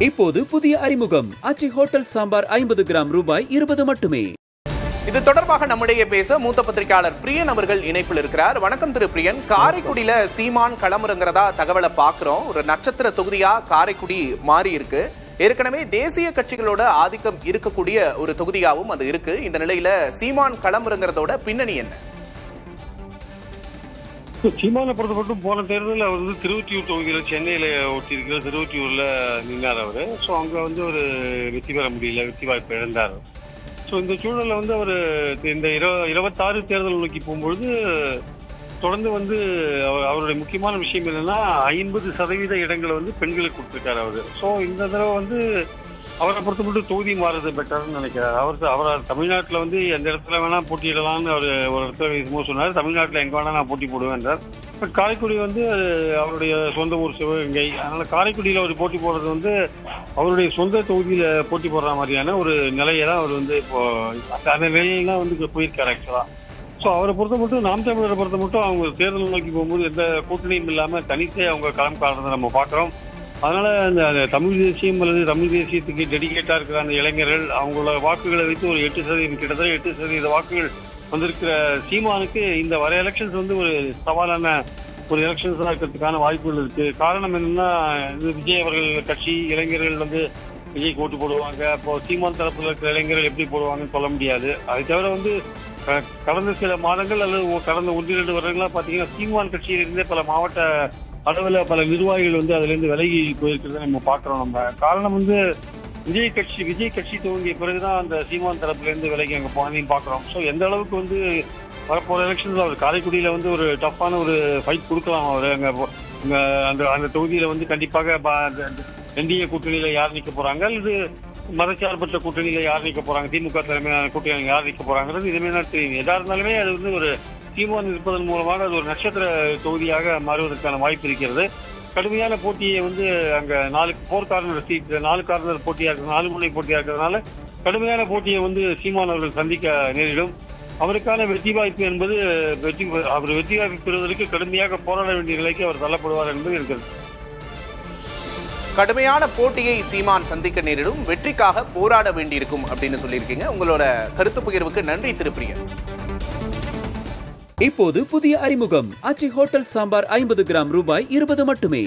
இப்போது புதிய அறிமுகம் அச்சி ஹோட்டல் சாம்பார் 50 கிராம் ரூபாய் 20 மட்டுமே. இது தொடர்பாக நம்முடைய பேச மூத்த பத்திரிகையாளர் பிரியன் அவர்கள் இணைப்பில் இருக்கிறார். வணக்கம் திரு பிரியன். காரைக்குடியில சீமான் களமிறங்குறதா தகவலை பார்க்கிறோம். ஒரு நட்சத்திர தொகுதியா காரைக்குடி மாறி இருக்கு. ஏற்கனவே தேசிய கட்சிகளோட ஆதிக்கம் இருக்கக்கூடிய ஒரு தொகுதியாகவும் அது இருக்கு. இந்த நிலையில சீமான் களமிறங்குறதோட பின்னணி என்ன? சீமானை பொறுத்த மட்டும் போன தேர்தலில் அவர் திருவொற்றியூர் தொகுதியில் சென்னையில் ஒட்டி இருக்கிற திருவொற்றியூரில் நின்றார் அவர். ஸோ அங்கே ஒரு வெற்றி பெற முடியல, வெற்றி வாய்ப்பு இழந்தார். ஸோ இந்த சூழலில் அவர் இந்த 26 தேர்தல் நோக்கி போகும்பொழுது தொடர்ந்து அவருடைய முக்கியமான விஷயம் என்னன்னா 50% இடங்களை பெண்களுக்கு கொடுத்துருக்காரு அவர். ஸோ இந்த தடவை அவரை பொறுத்த மட்டும் தொகுதி மாறுறது பெட்டர்னு நினைக்கிறார். அவர் தமிழ்நாட்டில் எந்த இடத்துல வேணா போட்டியிடலாம்னு அவர் ஒரு இடத்துல இதுமோ சொன்னார். தமிழ்நாட்டில் எங்கே வேணா நான் போட்டி போடுவேன் என்றார். பட் காரைக்குடி அவருடைய சொந்த ஊர் சிவகங்கை. அதனால காரைக்குடியில் அவர் போட்டி போடுறது அவருடைய சொந்த தொகுதியில் போட்டி போடுற மாதிரியான ஒரு நிலையை தான் அவர் இப்போ அந்த நிலையெல்லாம் போயிருக்காரு ஆக்சுவலா. ஸோ அவரை பொறுத்த மட்டும் நாம் தமிழரை பொறுத்த மட்டும் அவங்க தேர்தல் நோக்கி போகும்போது எந்த கூட்டணியும் இல்லாமல் தனித்தே அவங்க களம் காட்டுறதை நம்ம பார்க்குறோம். அதனால அந்த தமிழ் தேசியம் அல்லது தமிழ் தேசியத்துக்கு டெடிகேட்டா இருக்கிற அந்த இளைஞர்கள் அவங்களோட வாக்குகளை வைத்து ஒரு 8% கிட்டத்தட்ட 8% வாக்குகள் வந்திருக்கிற சீமானுக்கு இந்த வர எலெக்ஷன்ஸ் ஒரு சவாலான ஒரு எலெக்ஷன்ஸ் தான் இருக்கிறதுக்கான வாய்ப்புகள் இருக்கு. காரணம் என்னன்னா விஜய் அவர்கள் கட்சி இளைஞர்கள் விஜய்க்கு ஓட்டு போடுவாங்க. இப்போ சீமான் தரப்புல இருக்கிற இளைஞர்கள் எப்படி போடுவாங்கன்னு சொல்ல முடியாது. அதை தவிர கடந்த சில மாதங்கள் அல்லது கடந்த 1-2 வருடங்களா பாத்தீங்கன்னா சீமான் கட்சியிலிருந்தே பல மாவட்ட அளவில் பல நிர்வாகிகள் அதுலேருந்து விலகி போயிருக்கிறத நம்ம பார்க்குறோம். நம்ம காரணம் விஜய் கட்சி துவங்கிய பிறகுதான் அந்த சீமான் தரப்புலேருந்து விலகி அங்கே போனதையும் பார்க்குறோம். ஸோ எந்த அளவுக்கு வரப்போகிற எலெக்ஷன்ஸ் அவர் காரைக்குடியில் ஒரு டஃப்பான ஒரு ஃபைட் கொடுக்கலாம். அவர் அங்கே அந்த தொகுதியில் கண்டிப்பாக என்டிஏ கூட்டணியில் யார் நிற்க போகிறாங்க அல்லது மதச்சார்பற்ற கூட்டணியில் யார் நிற்க போகிறாங்க, திமுக தலைமையான கூட்டணியில் யார் நிற்க போகிறாங்கிறது இதுமே தான் தெரியும். எதா இருந்தாலுமே அது ஒரு சீமான் இருப்பதன் மூலமாக அது ஒரு நட்சத்திர தொகுதியாக மாறுவதற்கான வாய்ப்பு இருக்கிறது. கடுமையான போட்டியை அங்க 4 கார்னர் போட்டியா இருக்கிறது, 4 முனை போட்டியா இருக்கிறதுனால கடுமையான போட்டியை சீமான் அவர்கள் சந்திக்க நேரிடும். அவருக்கான வெற்றி வாய்ப்பு என்பது அவர் வெற்றி வாய்ப்பு பெறுவதற்கு கடுமையாக போராட வேண்டிய நிலைக்கு அவர் தள்ளப்படுவார் என்பது இருக்கிறது. கடுமையான போட்டியை சீமான் சந்திக்க நேரிடும், வெற்றிக்காக போராட வேண்டியிருக்கும் அப்படின்னு சொல்லியிருக்கீங்க. உங்களோட கருத்து பகிர்வுக்கு நன்றி திரு பிரியன். இப்போது புதிய அறிமுகம் அச்சி ஹோட்டல் சாம்பார் 50 கிராம் ரூபாய் 20 மட்டுமே.